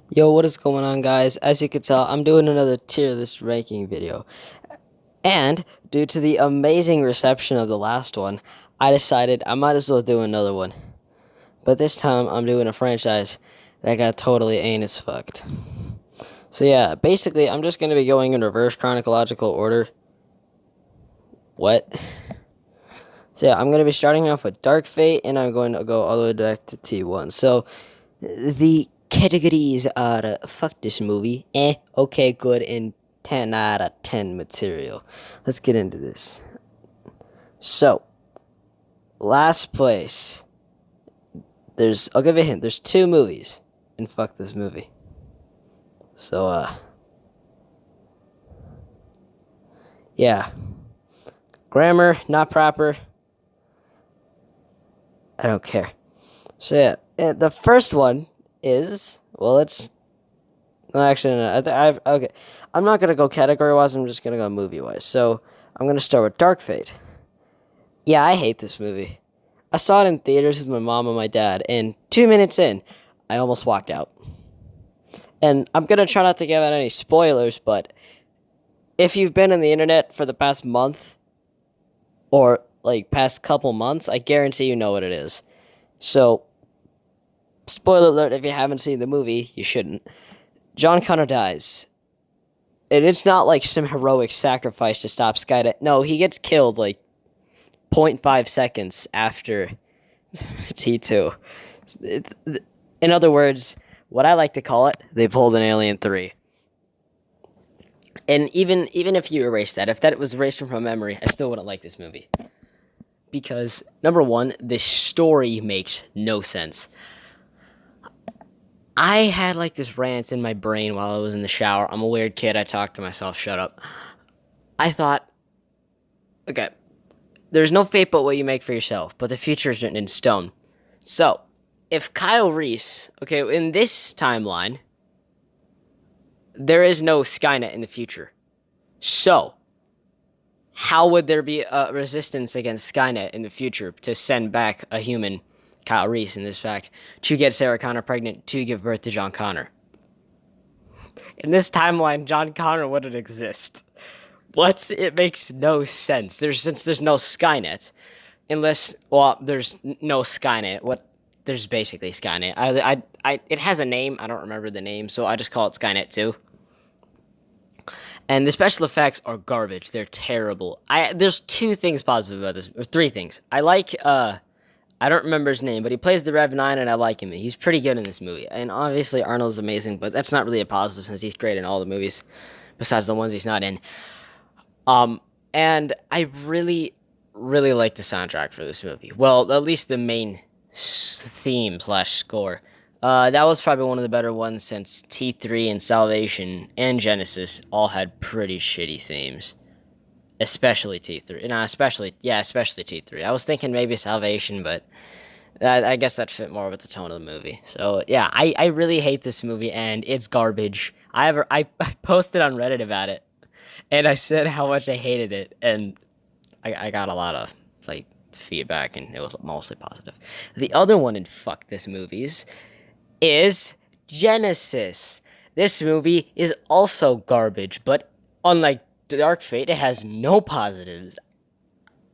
Yo, what is going on, guys? As you can tell, I'm doing another tier list ranking video. And due to the amazing reception of the last one, I decided I might as well do another one. But this time, I'm doing a franchise that got totally anus fucked. So yeah, basically, I'm just going to be going in reverse chronological order. What? So yeah, I'm going to be starting off with Dark Fate, and I'm going to go all the way back to T1. So, the categories are fuck this movie, okay, good, and 10 out of 10 material. Let's get into this. So, last place. I'll give a hint. There's two movies in fuck this movie. So, yeah. Grammar, not proper. I don't care. So, yeah. And the first one is, well, it's no, actually, no. Okay. I'm not gonna go category wise. I'm just gonna go movie wise. So I'm gonna start with Dark Fate. Yeah, I hate this movie. I saw it in theaters with my mom and my dad, and 2 minutes in, I almost walked out. And I'm gonna try not to give out any spoilers, but if you've been on the internet for the past month or like past couple months, I guarantee you know what it is. So, spoiler alert: if you haven't seen the movie, you shouldn't. John Connor dies. And it's not like some heroic sacrifice to stop Skynet. No, he gets killed like zero point 0.5 seconds after T2. In other words, what I like to call it, they pulled an Alien 3. And even if you erase that, if that was erased from my memory, I still wouldn't like this movie. Because, number one, the story makes no sense. I had like this rant in my brain while I was in the shower. I'm a weird kid. I talk to myself. Shut up. I thought, okay, there's no fate but what you make for yourself, but the future is written in stone. So, if Kyle Reese, okay, in this timeline, there is no Skynet in the future. So, how would there be a resistance against Skynet in the future to send back a human, Kyle Reese in this fact, to get Sarah Connor pregnant to give birth to John Connor? In this timeline, John Connor wouldn't exist. What? It makes no sense. Since there's no Skynet, unless there's no Skynet. There's basically Skynet. It has a name. I don't remember the name, so I just call it Skynet 2. And the special effects are garbage. They're terrible. There's two things positive about this, or three things. I don't remember his name, but he plays the Rev 9, and I like him. He's pretty good in this movie. And obviously Arnold's amazing, but that's not really a positive since he's great in all the movies, besides the ones he's not in. And I really, really like the soundtrack for this movie. Well, at least the main theme slash score. That was probably one of the better ones since T3 and Salvation and Genesis all had pretty shitty themes. Especially T3. No, especially T3. I was thinking maybe Salvation, but I guess that fit more with the tone of the movie. So, yeah, I really hate this movie, and it's garbage. I posted on Reddit about it, and I said how much I hated it, and I got a lot of, like, feedback, and it was mostly positive. The other one in fuck this movies is Genesis. This movie is also garbage, but unlike Dark Fate, it has no positives.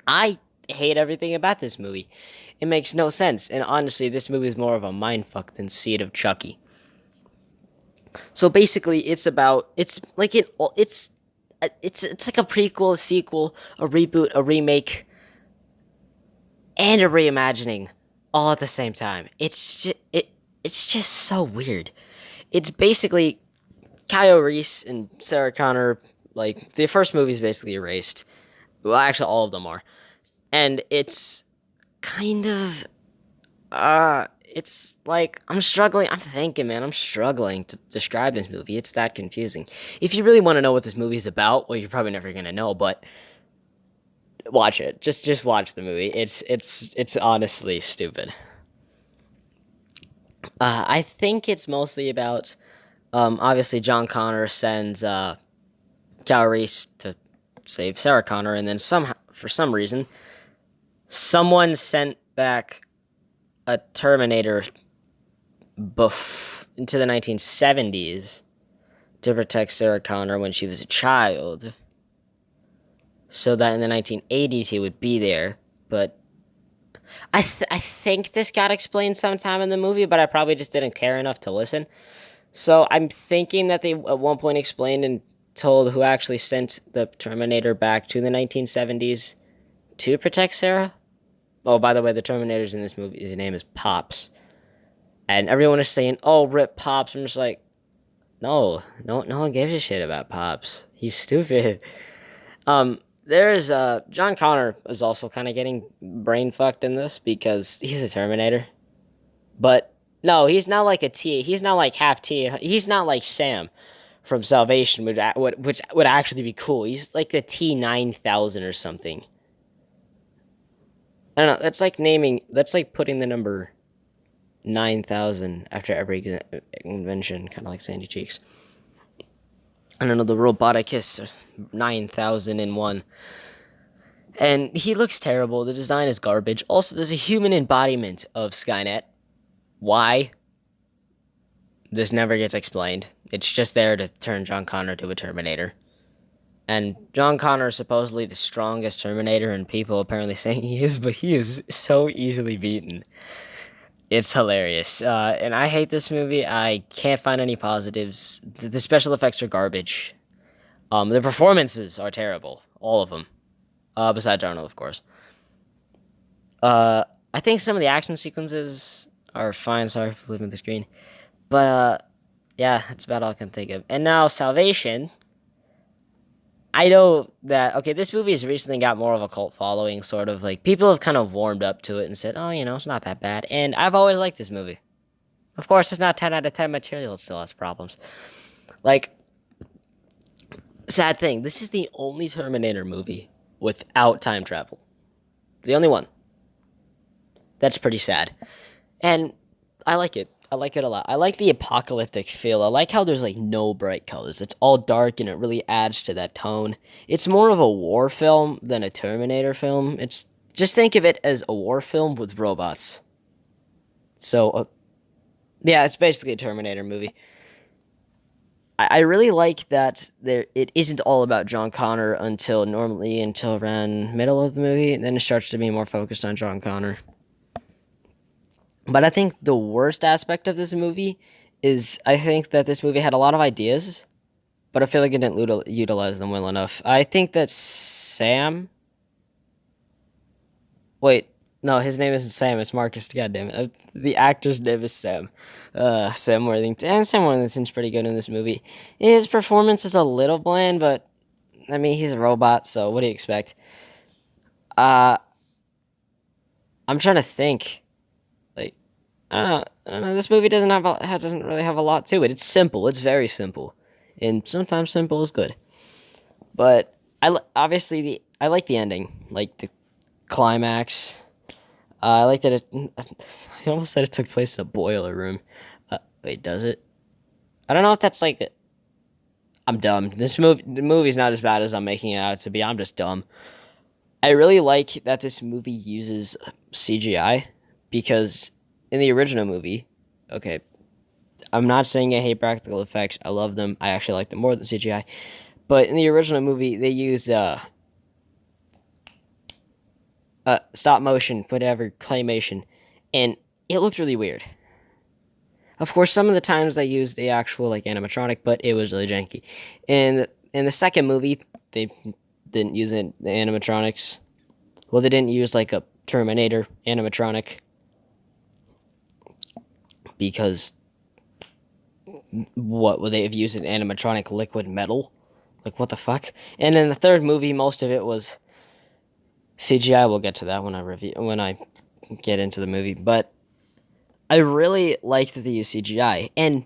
I hate everything about this movie. It makes no sense, and honestly, this movie is more of a mindfuck than Seed of Chucky. So basically, it's like it's like a prequel, a sequel, a reboot, a remake, and a reimagining all at the same time. It's just so weird. It's basically Kyle Reese and Sarah Connor. Like the first movie is basically erased. Well, actually, all of them are, and it's kind of it's like I'm struggling. I'm thinking, man, I'm struggling to describe this movie. It's that confusing. If you really want to know what this movie is about, well, you're probably never gonna know, but watch it. Just watch the movie. It's honestly stupid. I think it's mostly about obviously John Connor sends Kyle Reese to save Sarah Connor, and then somehow for some reason someone sent back a Terminator into the 1970s to protect Sarah Connor when she was a child, so that in the 1980s he would be there. But I think this got explained sometime in the movie, but I probably just didn't care enough to listen. So I'm thinking that they at one point explained and told who actually sent the Terminator back to the 1970s to protect Sarah. Oh, by the way, the Terminator's in this movie, his name is Pops. And everyone is saying, oh, rip Pops. I'm just like, no one gives a shit about Pops. He's stupid. There's John Connor is also kind of getting brain fucked in this because he's a Terminator. But no, he's not like a T. He's not like half T. He's not like Sam from Salvation, which would actually be cool. He's like the T-9000 or something. I don't know. That's like putting the number 9,000 after every invention, kind of like Sandy Cheeks. I don't know, the Roboticus 9001. And he looks terrible. The design is garbage. Also, there's a human embodiment of Skynet. Why? This never gets explained. It's just there to turn John Connor to a Terminator. And John Connor is supposedly the strongest Terminator, and people apparently saying he is, but he is so easily beaten. It's hilarious. And I hate this movie. I can't find any positives. The special effects are garbage. The performances are terrible. All of them. Besides Arnold, of course. I think some of the action sequences are fine. Sorry for leaving the screen. But, yeah, that's about all I can think of. And now, Salvation. I know that, okay, this movie has recently got more of a cult following, sort of. Like, people have kind of warmed up to it and said, oh, it's not that bad. And I've always liked this movie. Of course, it's not 10 out of 10 material. It still has problems. Like, sad thing, this is the only Terminator movie without time travel. The only one. That's pretty sad. And I like it. I like it a lot. I like the apocalyptic feel. I like how there's like no bright colors. It's all dark and it really adds to that tone. It's more of a war film than a Terminator film. It's just think of it as a war film with robots. So, yeah, it's basically a Terminator movie. I really like that it isn't all about John Connor until around middle of the movie, and then it starts to be more focused on John Connor. But I think the worst aspect of this movie is I think that this movie had a lot of ideas, but I feel like it didn't utilize them well enough. I think that Sam... Wait, no, his name isn't Sam, it's Marcus, goddammit. The actor's name is Sam. Sam Worthington. And Sam Worthington's pretty good in this movie. His performance is a little bland, but, I mean, he's a robot, so what do you expect? I'm trying to think. I don't know. This movie doesn't really have a lot to it. It's simple. It's very simple, and sometimes simple is good. But obviously I like the ending, like the climax. I like that it. I almost said it took place in a boiler room. Wait, does it? I don't know if that's like. I'm dumb. The movie's not as bad as I'm making it out to be. I'm just dumb. I really like that this movie uses CGI because. In the original movie, okay, I'm not saying I hate practical effects. I love them. I actually like them more than CGI. But in the original movie, they used stop motion, whatever, claymation, and it looked really weird. Of course, some of the times they used the actual like animatronic, but it was really janky. And in the second movie, they didn't use the animatronics. Well, they didn't use like a Terminator animatronic. Because what would they have used an animatronic liquid metal? Like what the fuck? And in the third movie, most of it was CGI. We'll get to that when I get into the movie. But I really liked that they used CGI, and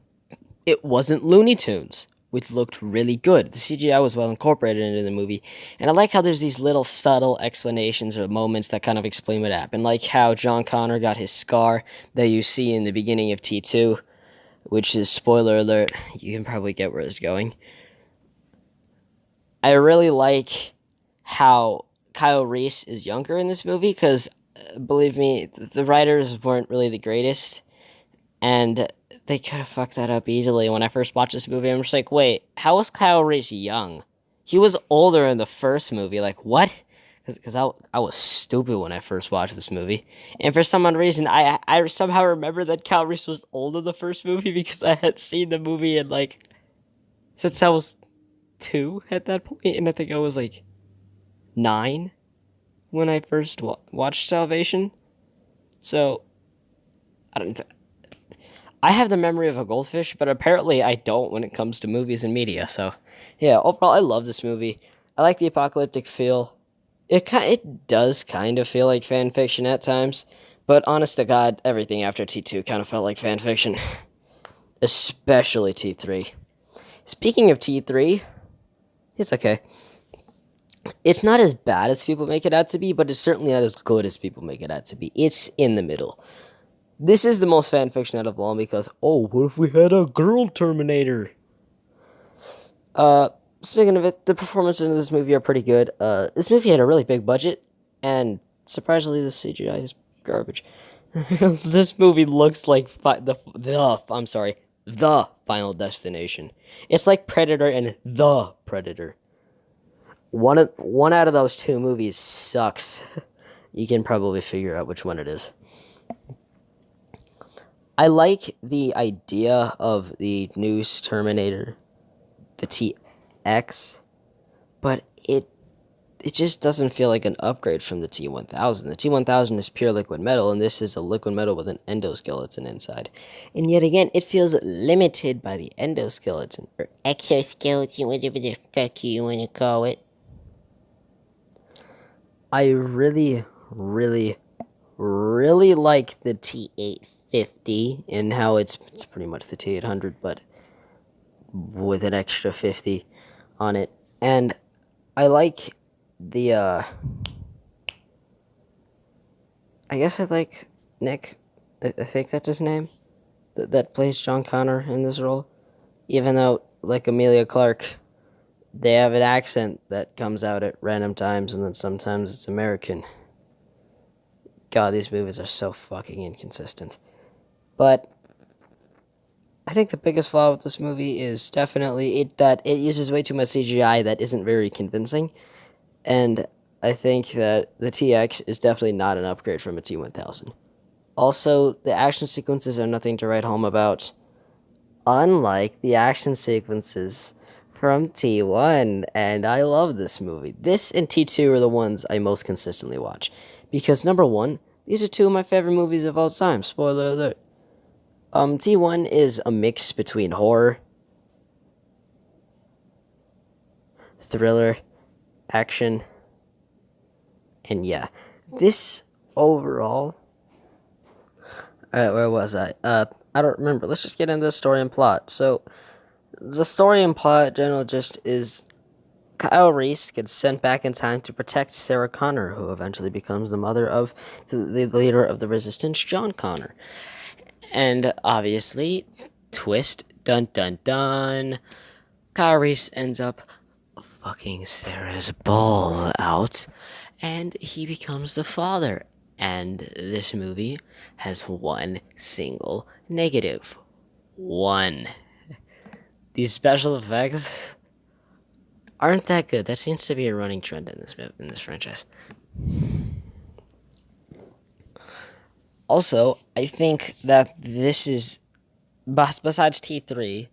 it wasn't Looney Tunes, which looked really good. The CGI was well incorporated into the movie, and I like how there's these little subtle explanations or moments that kind of explain what happened, like how John Connor got his scar that you see in the beginning of T2, which is, spoiler alert, you can probably get where it's going. I really like how Kyle Reese is younger in this movie, because, believe me, the writers weren't really the greatest, and they could have fucked that up easily. When I first watched this movie, I'm just like, wait, how was Kyle Reese young? He was older in the first movie. Like, what? Because I was stupid when I first watched this movie. And for some odd reason, I somehow remember that Kyle Reese was old in the first movie because I had seen the movie in, like, since I was 2 at that point, and I think I was, like, 9 when I first watched Salvation. So, I don't. I have the memory of a goldfish, but apparently I don't when it comes to movies and media. So, yeah, overall, I love this movie. I like the apocalyptic feel. It does kind of feel like fan fiction at times, but honest to God, everything after T2 kind of felt like fan fiction, especially T3. Speaking of T3, it's okay. It's not as bad as people make it out to be, but it's certainly not as good as people make it out to be. It's in the middle. This is the most fan fiction out of all because, oh, what if we had a girl Terminator? Uh, Speaking of it, the performances in this movie are pretty good. This movie had a really big budget, and surprisingly, the CGI is garbage. This movie looks like the Final Destination. It's like Predator and The Predator. One out of those two movies sucks. You can probably figure out which one it is. I like the idea of the new Terminator, the TX, but it just doesn't feel like an upgrade from the T1000. The T1000 is pure liquid metal, and this is a liquid metal with an endoskeleton inside. And yet again, it feels limited by the endoskeleton, or exoskeleton, whatever the fuck you want to call it. I really, really, really like the T850 and how it's pretty much the T800, but with an extra 50 on it. And I like the, I guess I like Nick, I think that's his name, that plays John Connor in this role. Even though, like Emilia Clarke, they have an accent that comes out at random times, and then sometimes it's American. God, these movies are so fucking inconsistent. But I think the biggest flaw with this movie is definitely that it uses way too much CGI that isn't very convincing. And I think that the TX is definitely not an upgrade from a T1000. Also, the action sequences are nothing to write home about, unlike the action sequences from T1, and I love this movie. This and T2 are the ones I most consistently watch, because number one, these are two of my favorite movies of all time. Spoiler alert. T1 is a mix between horror, thriller, action, and yeah, this overall. Alright, where was I? I don't remember. Let's just get into the story and plot. So, the story and plot generally just is Kyle Reese gets sent back in time to protect Sarah Connor, who eventually becomes the mother of the leader of the resistance, John Connor. And obviously, twist, dun dun dun, Kyle Reese ends up fucking Sarah's ball out, and he becomes the father. And this movie has one single negative. One. These special effects aren't that good. That seems to be a running trend in this franchise. Also, I think that this is, besides T3,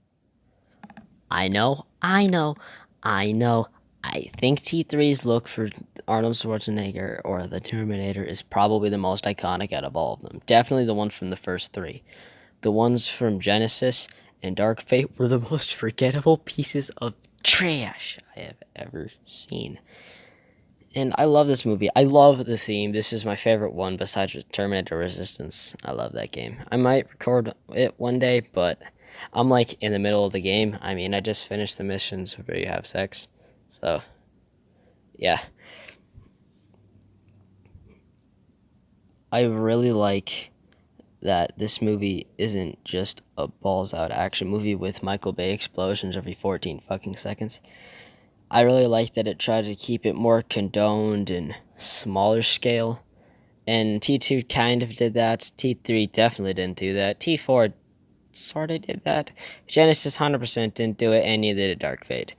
I think T3's look for Arnold Schwarzenegger or the Terminator is probably the most iconic out of all of them. Definitely the ones from the first three. The ones from Genesis and Dark Fate were the most forgettable pieces of trash I have ever seen. And I love this movie. I love the theme. This is my favorite one besides Terminator Resistance. I love that game. I might record it one day, but I'm like in the middle of the game. I mean, I just finished the missions where you have sex. So, yeah. I really like that this movie isn't just a balls out action movie with Michael Bay explosions every 14 fucking seconds. I really like that it tried to keep it more condoned and smaller scale. And T2 kind of did that. T3 definitely didn't do that. T4 sort of did that. Genesis 100% didn't do it, and neither did Dark Fate.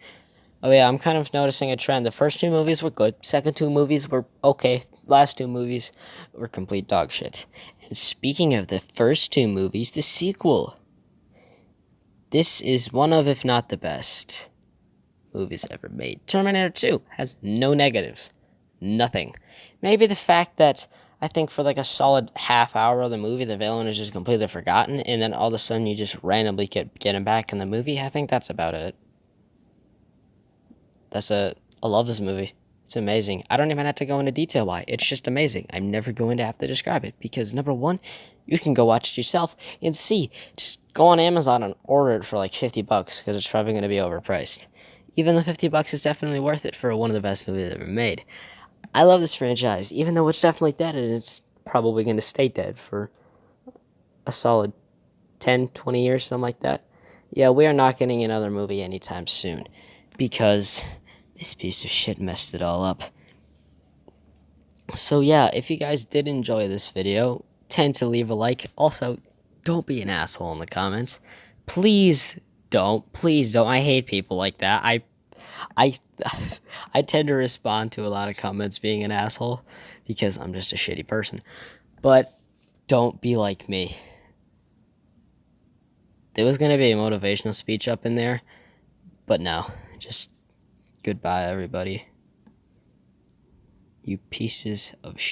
Oh yeah, I'm kind of noticing a trend. The first two movies were good. Second two movies were okay. Last two movies were complete dog shit. And speaking of the first two movies, the sequel. This is one of, if not the best, movies ever made. Terminator 2 has no negatives. Nothing. Maybe the fact that I think for like a solid half hour of the movie, the villain is just completely forgotten, and then all of a sudden you just randomly get him back in the movie. I think that's about it. I love this movie. It's amazing. I don't even have to go into detail why. It's just amazing. I'm never going to have to describe it because number one, you can go watch it yourself, and C, just go on Amazon and order it for like $50 because it's probably going to be overpriced. Even though $50 is definitely worth it for one of the best movies ever made. I love this franchise, even though it's definitely dead and it's probably going to stay dead for a solid 10, 20 years, something like that. Yeah, we are not getting another movie anytime soon because this piece of shit messed it all up. So yeah, if you guys did enjoy this video, tend to leave a like. Also, don't be an asshole in the comments. Please don't. Please don't. I hate people like that. I I tend to respond to a lot of comments being an asshole because I'm just a shitty person. But don't be like me. There was going to be a motivational speech up in there, but no. Just goodbye, everybody. You pieces of shit.